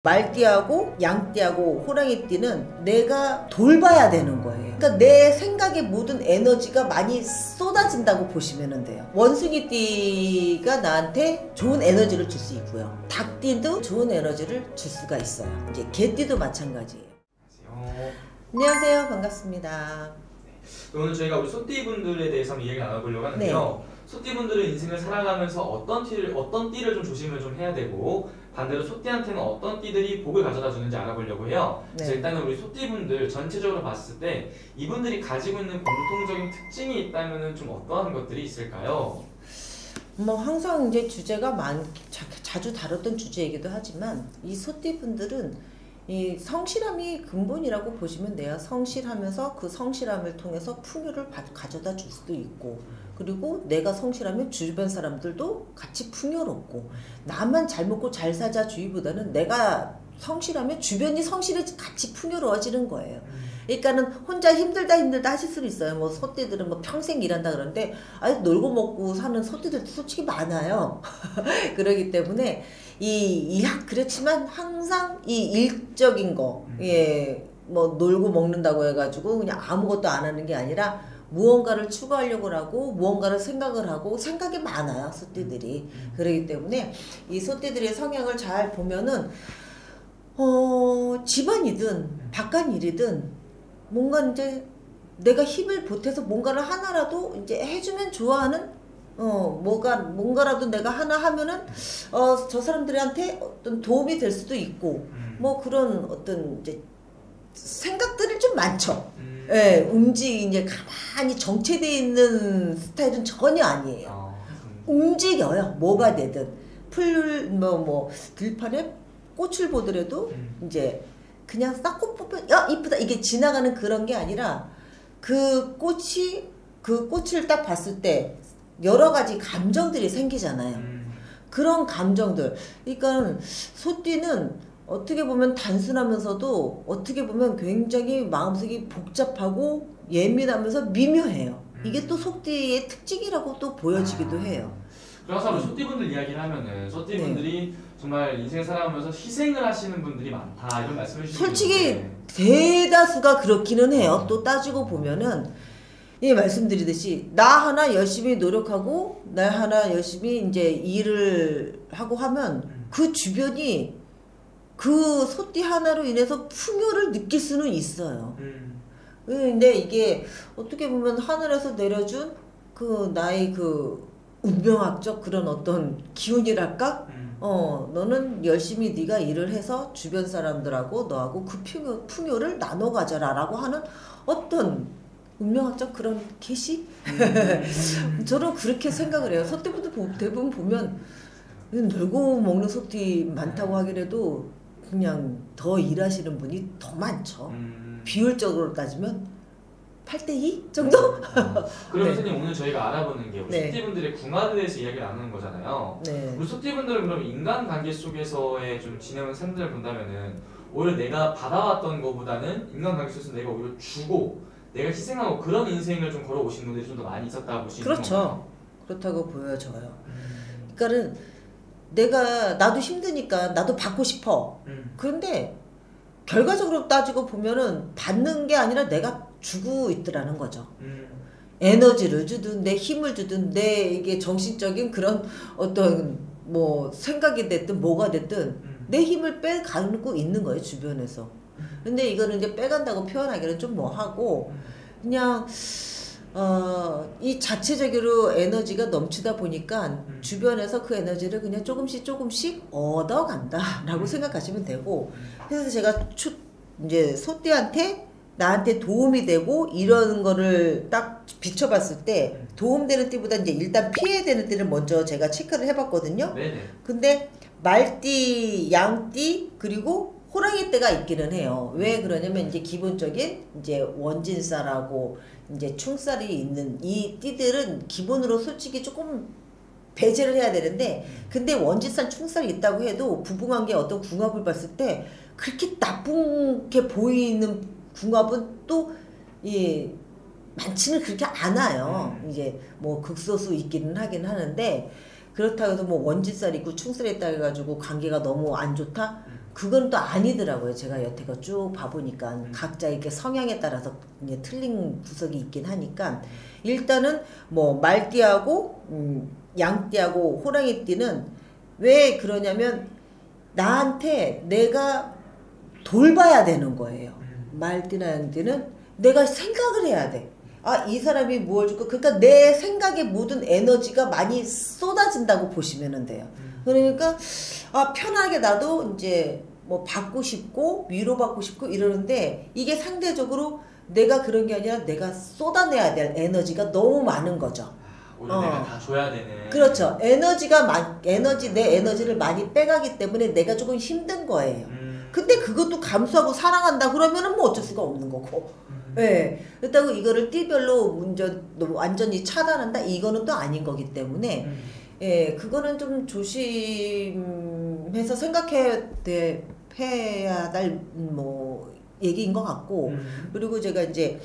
말띠하고 양띠하고 호랑이띠는 내가 돌봐야 되는 거예요. 그러니까 내 생각의 모든 에너지가 많이 쏟아진다고 보시면 돼요. 원숭이띠가 나한테 좋은 에너지를 줄 수 있고요. 닭띠도 좋은 에너지를 줄 수가 있어요. 이제 개띠도 마찬가지예요. 안녕하세요. 반갑습니다. 오늘 저희가 우리 소띠분들에 대해서 한번 이야기 나눠보려고 하는데요. 네. 소띠분들은 인생을 살아가면서 어떤 띠를 좀 조심을 좀 해야 되고, 반대로 소띠한테는 어떤 띠들이 복을 가져다 주는지 알아보려고 해요. 네. 그래서 일단은 우리 소띠분들 전체적으로 봤을 때 이분들이 가지고 있는 공통적인 특징이 있다면 좀 어떠한 것들이 있을까요? 뭐 항상 이제 주제가 자주 다뤘던 주제이기도 하지만 이 소띠분들은 이 성실함이 근본이라고 보시면 돼요. 성실하면서 그 성실함을 통해서 풍요를 가져다 줄 수도 있고, 그리고 내가 성실하면 주변 사람들도 같이 풍요롭고, 나만 잘 먹고 잘 사자 주의보다는 내가 성실하면 주변이 성실해 같이 풍요로워지는 거예요. 그러니까는 혼자 힘들다 하실 수도 있어요. 뭐 소띠들은 뭐 평생 일한다 그러는데 아직 놀고 먹고 사는 소띠들도 솔직히 많아요. 그러기 때문에 그렇지만 항상 이 일적인 거, 뭐 놀고 먹는다고 해가지고 그냥 아무것도 안 하는 게 아니라 무언가를 추구하려고 하고 무언가를 생각을 하고 생각이 많아요, 소띠들이. 그러기 때문에 이 소띠들의 성향을 잘 보면은 집안이든 바깥일이든 뭔가 이제 내가 힘을 보태서 뭔가를 하나라도 이제 해주면 좋아하는 뭔가라도 내가 하나 하면은 저 사람들한테 어떤 도움이 될 수도 있고, 뭐 그런 어떤 이제 생각들이 좀 많죠. 예, 이제 가만히 정체되어 있는 스타일은 전혀 아니에요. 움직여요. 뭐가 되든. 들판에 꽃을 보더라도 이제 그냥 싹꽃 보면 야 이쁘다 이게 지나가는 그런 게 아니라 그 꽃을 딱 봤을 때 여러 가지 감정들이 생기잖아요. 그런 감정들. 그러니까 소띠는 어떻게 보면 단순하면서도 어떻게 보면 굉장히 마음속이 복잡하고 예민하면서 미묘해요. 이게 또 소띠의 특징이라고 또 보여지기도 해요. 그래서 우리 소띠분들 이야기를 하면은 소띠분들이 정말 인생 살아가면서 희생을 하시는 분들이 많다 이런 말씀을 해주시는데, 솔직히 대다수가 그렇기는 해요. 또 따지고 보면은 말씀드리듯이 나 하나 열심히 노력하고 나 하나 열심히 이제 일을 하고 하면 그 주변이 그 소띠 하나로 인해서 풍요를 느낄 수는 있어요. 근데 이게 어떻게 보면 하늘에서 내려준 그 나의 그 운명학적 그런 어떤 기운이랄까? 너는 열심히 네가 일을 해서 주변 사람들하고 너하고 그 풍요를 나눠 가져라 라고 하는 어떤 운명학적 그런 계시? 저는 그렇게 생각을 해요. 소띠분들 대부분 보면 놀고 먹는 소띠 많다고 하기라도 그냥 더 일하시는 분이 더 많죠. 비율적으로 따지면 8대2 정도? 그럼 선생님 오늘 저희가 알아보는 게 우리 소띠분들의 궁합에 대해서 이야기를 나누는 거잖아요. 우리 소띠분들은 그럼 인간관계 속에서의 좀 진행하는 삶들을 본다면은 오히려 내가 받아왔던 것보다는 인간관계 속에서 내가 오히려 주고 내가 희생하고 그런 인생을 좀 걸어오신 분들이 좀 더 많이 있었다고 볼 수 있는 그렇죠. 건가요? 그렇다고 보여져요. 그러니까는 나도 힘드니까 나도 받고 싶어. 그런데 결과적으로 따지고 보면은 받는 게 아니라 내가 주고 있더라는 거죠. 에너지를 주든 내 힘을 주든 내 이게 정신적인 그런 어떤 뭐 생각이 됐든 뭐가 됐든 내 힘을 빼가고 있는 거예요, 주변에서. 근데 이거는 이제 빼간다고 표현하기는 좀 뭐하고 그냥 이 자체적으로 에너지가 넘치다 보니까 주변에서 그 에너지를 그냥 조금씩 얻어간다 라고 생각하시면 되고, 그래서 제가 이제 소띠한테 나한테 도움이 되고 이런 거를 딱 비춰봤을 때 도움되는 띠보다 이제 일단 피해되는 띠를 먼저 제가 체크를 해봤거든요. 네네. 근데 말띠, 양띠, 그리고 호랑이 띠가 있기는 해요. 왜 그러냐면 이제 기본적인 이제 원진살하고 이제 충살이 있는 이 띠들은 기본으로 솔직히 조금 배제를 해야 되는데, 근데 원진살, 충살이 있다고 해도 부부관계 어떤 궁합을 봤을 때 그렇게 나쁘게 보이는 궁합은 또 많지는 그렇게 않아요. 이제 뭐 극소수 있기는 하긴 하는데, 그렇다고 해서 뭐 원진살 있고 충살이 있다 해가지고 관계가 너무 안 좋다? 그건 또 아니더라고요. 제가 여태껏 쭉 봐보니까 각자 이렇게 성향에 따라서 이제 틀린 구석이 있긴 하니까 일단은 뭐 말띠하고 양띠하고 호랑이띠는 왜 그러냐면 나한테 내가 돌봐야 되는 거예요. 말띠나 양띠는 내가 생각을 해야 돼. 아, 이 사람이 뭘 줄까? 그러니까 내 생각의 모든 에너지가 많이 쏟아진다고 보시면 돼요. 그러니까 아, 편하게 나도 이제 뭐 받고 싶고 위로받고 싶고 이러는데 이게 상대적으로 내가 그런 게 아니라 내가 쏟아내야 될 에너지가 너무 많은 거죠. 오히려 내가 다 줘야 되는. 그렇죠. 내 에너지를 많이 빼가기 때문에 내가 조금 힘든 거예요. 근데 그것도 감수하고 사랑한다 그러면은 뭐 어쩔 수가 없는 거고. 예. 그렇다고 이거를 띠별로 완전히 차단한다? 이거는 또 아닌 거기 때문에, 예, 그거는 좀 조심해서 생각해야 될, 얘기인 것 같고, 그리고 제가 이제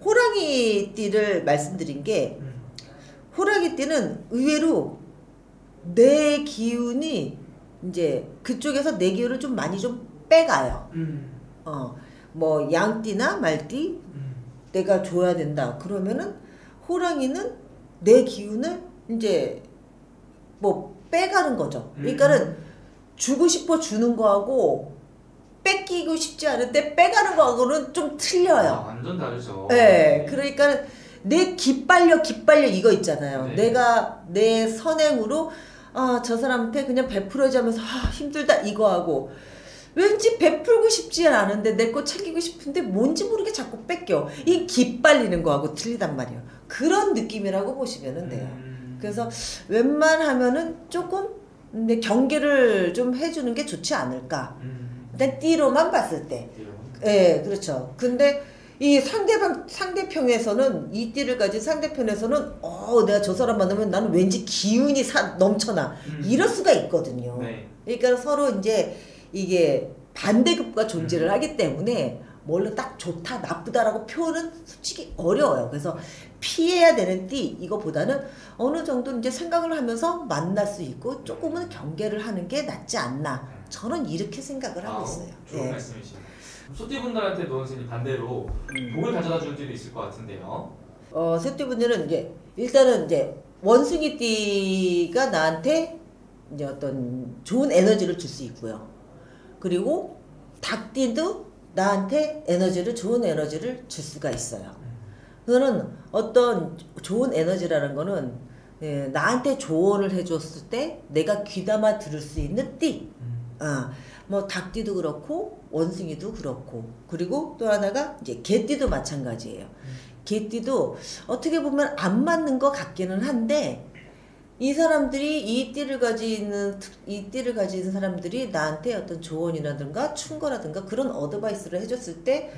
호랑이띠를 말씀드린 게, 호랑이띠는 의외로 내 기운이 이제 그쪽에서 내 기운을 좀 많이 좀 빼가요. 뭐 양띠나 말띠 내가 줘야 된다 그러면은 호랑이는 내 기운을 이제 뭐 빼가는 거죠. 그러니까는 주고 싶어 주는 거하고 뺏기고 싶지 않은데 빼가는 거하고는 좀 틀려요. 아, 완전 다르죠. 네, 그러니까 내 기빨려 이거 있잖아요. 네. 내가 내 선행으로 아, 저 사람한테 그냥 베풀어주면서 아, 힘들다 이거 하고 왠지 베풀고 싶지 않은데 내 거 챙기고 싶은데 뭔지 모르게 자꾸 뺏겨. 이 기빨리는 거하고 틀리단 말이에요. 그런 느낌이라고 보시면 돼요. 그래서 웬만하면은 조금 경계를 좀 해주는 게 좋지 않을까. 일단 띠로만 봤을 때. 예, 그렇죠. 근데 이 상대편에서는 이 띠를 가진 상대편에서는 내가 저 사람 만나면 나는 왠지 기운이 넘쳐나. 이럴 수가 있거든요. 네. 그러니까 서로 이제 이게 반대급과 존재를 하기 때문에 뭘로 딱 좋다 나쁘다라고 표현은 솔직히 어려워요. 그래서 피해야 되는 띠 이거보다는 어느 정도 이제 생각을 하면서 만날 수 있고 조금은 경계를 하는 게 낫지 않나. 저는 이렇게 생각을 하고 있어요. 좋은 네. 말씀이시네요. 소띠분들한테도 선생님 반대로 복을 가져다 주는 띠도 있을 것 같은데요. 새띠분들은 이제 일단은 이제 원숭이 띠가 나한테 이제 어떤 좋은 에너지를 줄 수 있고요. 그리고 닭띠도 나한테 좋은 에너지를 줄 수가 있어요. 그거는 어떤 좋은 에너지라는 거는 나한테 조언을 해줬을 때 내가 귀담아 들을 수 있는 띠. 뭐 닭띠도 그렇고 원숭이도 그렇고 그리고 또 하나가 이제 개띠도 마찬가지예요. 개띠도 어떻게 보면 안 맞는 것 같기는 한데 이 사람들이 이 띠를 가진 사람들이 나한테 어떤 조언이라든가 충고라든가 그런 어드바이스를 해줬을 때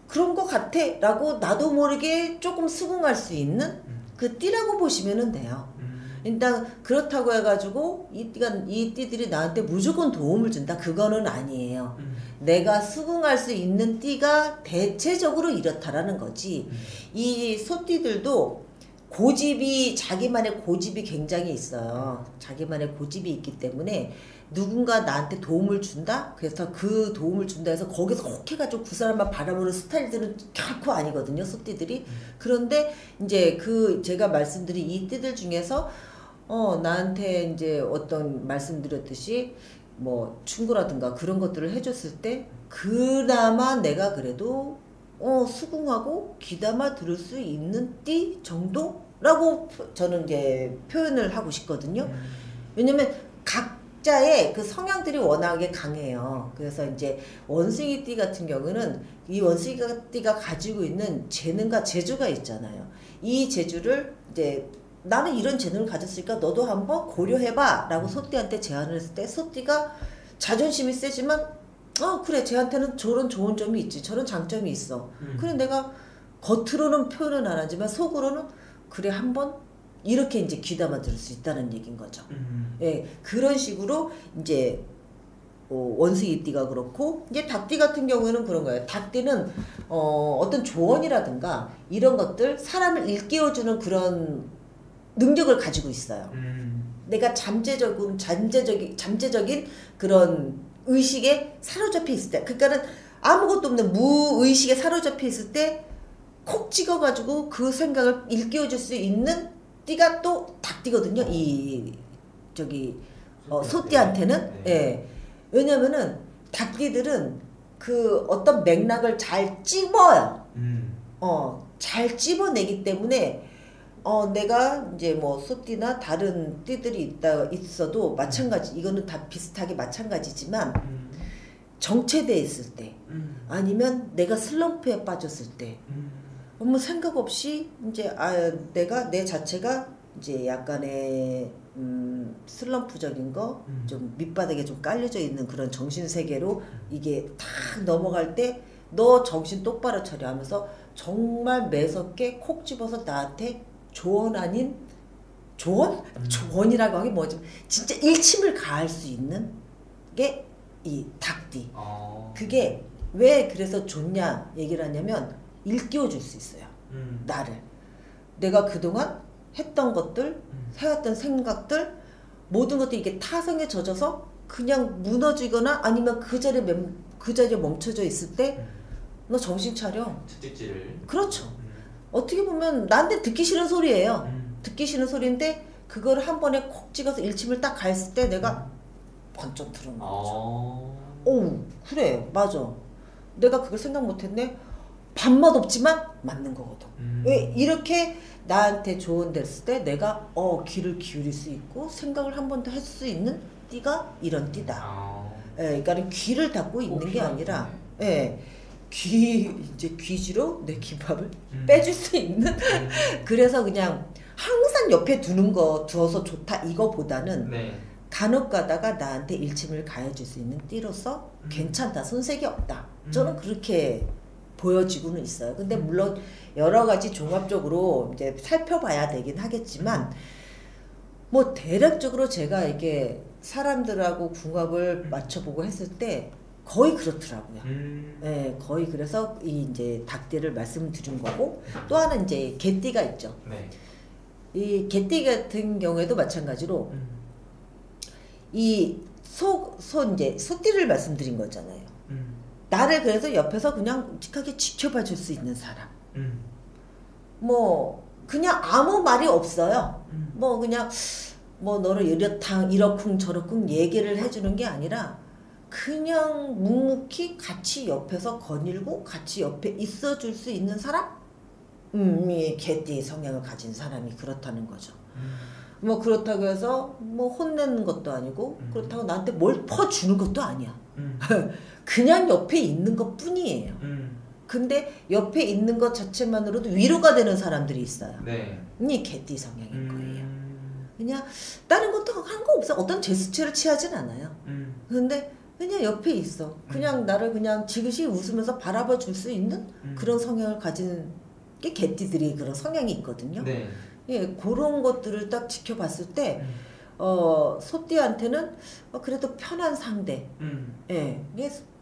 그런 것 같아 라고 나도 모르게 조금 수긍할 수 있는 그 띠라고 보시면 돼요. 일단 그렇다고 해가지고 이 띠들이 나한테 무조건 도움을 준다 그거는 아니에요. 내가 수긍할 수 있는 띠가 대체적으로 이렇다라는 거지. 이 소띠들도 자기만의 고집이 굉장히 있어요. 자기만의 고집이 있기 때문에 누군가 나한테 도움을 준다? 그래서 그 도움을 준다 해서 거기서 혹해가지고 그 사람만 바라보는 스타일들은 결코 아니거든요, 소띠들이. 그런데 이제 제가 말씀드린 이 띠들 중에서 나한테 이제 어떤 말씀드렸듯이 뭐 충고라든가 그런 것들을 해줬을 때 그나마 내가 그래도 수긍하고 귀담아 들을 수 있는 띠 정도라고 저는 이제 표현을 하고 싶거든요. 왜냐면 각자의 그 성향들이 워낙에 강해요. 그래서 이제 원숭이 띠 같은 경우는 이 원숭이 띠가 가지고 있는 재능과 재주가 있잖아요. 이 재주를 이제 나는 이런 재능을 가졌으니까 너도 한번 고려해봐 라고 소띠한테 제안을 했을 때 소띠가 자존심이 세지만 그래 쟤한테는 저런 좋은 점이 있지 저런 장점이 있어 그래 내가 겉으로는 표현은 안 하지만 속으로는 그래 한번 이렇게 이제 귀담아 들을 수 있다는 얘기인 거죠. 예, 그런 식으로 이제 원숭이띠가 그렇고 이제 닭띠 같은 경우에는 그런 거예요. 닭띠는 어떤 조언이라든가 이런 것들 사람을 일깨워주는 그런 능력을 가지고 있어요. 내가 잠재적인 그런 의식에 사로잡혀 있을 때, 그러니까는 아무것도 없는 무의식에 사로잡혀 있을 때 콕 찍어가지고 그 생각을 일깨워줄 수 있는 띠가 또 닭띠거든요. 소띠한테는. 네. 예. 왜냐면은 닭띠들은 그 어떤 맥락을 잘 찝어요. 잘 찝어내기 때문에 내가 이제 뭐 소띠나 다른 띠들이 있어도 마찬가지, 이거는 다 비슷하게 마찬가지지만 정체돼 있을 때 아니면 내가 슬럼프에 빠졌을 때 아무 생각 없이 이제 내 자체가 이제 약간의 슬럼프적인 거, 좀 밑바닥에 좀 깔려져 있는 그런 정신 세계로 이게 탁 넘어갈 때 너 정신 똑바로 차려 하면서 정말 매섭게 콕 집어서 나한테 조언 아닌 조언? 조언이라고 하기 뭐지? 진짜 일침을 가할 수 있는 게 이 닭띠. 그게 왜 그래서 좋냐 얘기를 하냐면 일깨워줄 수 있어요. 나를. 내가 그동안 했던 것들, 해왔던 생각들, 모든 것들이 이게 타성에 젖어서 그냥 무너지거나 아니면 그 자리에 멈춰져 있을 때 너 정신 차려. 채찍질을. 그렇죠. 어떻게 보면 나한테 듣기 싫은 소리예요. 듣기 싫은 소리인데 그걸 한 번에 콕 찍어서 일침을 딱 가했을 때 내가 번쩍 들은 거죠. 오, 그래, 맞아. 내가 그걸 생각 못했네. 밥맛 없지만 맞는 거거든. 왜 이렇게 나한테 조언됐을 때 내가 귀를 기울일 수 있고 생각을 한 번 더 할 수 있는 띠가 이런 띠다. 그러니까 귀를 닫고 있는 게 아니라, 귀지로 내 김밥을 빼줄 수 있는. 그래서 그냥 항상 옆에 두어서 좋다 이거보다는 간혹 가다가 나한테 일침을 가해줄 수 있는 띠로서 괜찮다, 손색이 없다. 저는 그렇게 보여지고는 있어요. 근데 물론 여러 가지 종합적으로 이제 살펴봐야 되긴 하겠지만, 뭐 대략적으로 제가 이게 사람들하고 궁합을 맞춰보고 했을 때 거의 그렇더라고요. 거의. 그래서 이 이제 닭띠를 말씀드린 거고, 또 하나 이제 개띠가 있죠. 이 개띠 같은 경우에도 마찬가지로 이 이제 소띠를 말씀드린 거잖아요. 나를 그래서 옆에서 그냥 묵직하게 지켜봐 줄 수 있는 사람. 뭐 그냥 아무 말이 없어요. 뭐 그냥 뭐 너를 이러쿵 저러쿵 얘기를 해주는 게 아니라 그냥 묵묵히 같이 옆에서 거닐고 같이 옆에 있어줄 수 있는 사람? 이 개띠 성향을 가진 사람이 그렇다는 거죠. 뭐 그렇다고 해서 뭐 혼내는 것도 아니고 그렇다고 나한테 뭘 퍼주는 것도 아니야. 그냥 옆에 있는 것 뿐이에요. 근데 옆에 있는 것 자체만으로도 위로가 되는 사람들이 있어요. 이 개띠 성향인 거예요. 그냥 다른 것도 한 거 없어. 어떤 제스처를 취하진 않아요. 근데 그냥 옆에 있어. 그냥 나를 그냥 지그시 웃으면서 바라봐 줄 수 있는 그런 성향을 가진 게 개띠들이 그런 성향이 있거든요. 그런 것들을 딱 지켜봤을 때 소띠한테는 그래도 편한 상대.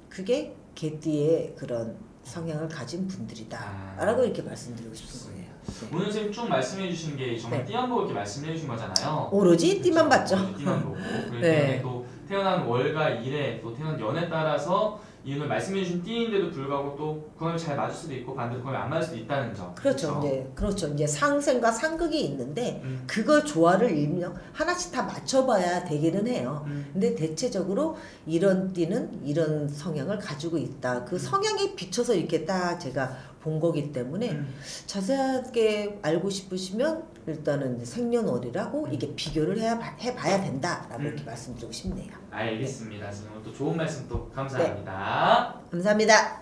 그게 개띠의 그런 성향을 가진 분들이다 라고 이렇게 말씀드리고 싶은 거예요. 오늘 선생님 쭉 말씀해 주신 게 정말 띠만 보고 이렇게 말씀해 주신 거잖아요. 오로지 띠만 봤죠. 띠만 보고. 그렇기 때문에 또 태어난 월과 일에 또 태어난 연에 따라서 이유는 말씀해 주신 띠인데도 불구하고 또 궁합이 잘 맞을 수도 있고 반대로 궁합이 안 맞을 수도 있다는 점. 그렇죠. 그렇죠. 이제 상생과 상극이 있는데 그걸 조화를 일명 하나씩 다 맞춰봐야 되기는 해요. 근데 대체적으로 이런 띠는 이런 성향을 가지고 있다. 그 성향에 비춰서 이렇게 딱 제가 본 거기 때문에 자세하게 알고 싶으시면 일단은 생년월일하고 이게 비교를 해봐야 된다라고 이렇게 말씀드리고 싶네요. 알겠습니다. 오늘 또 좋은 말씀 또 감사합니다. 감사합니다.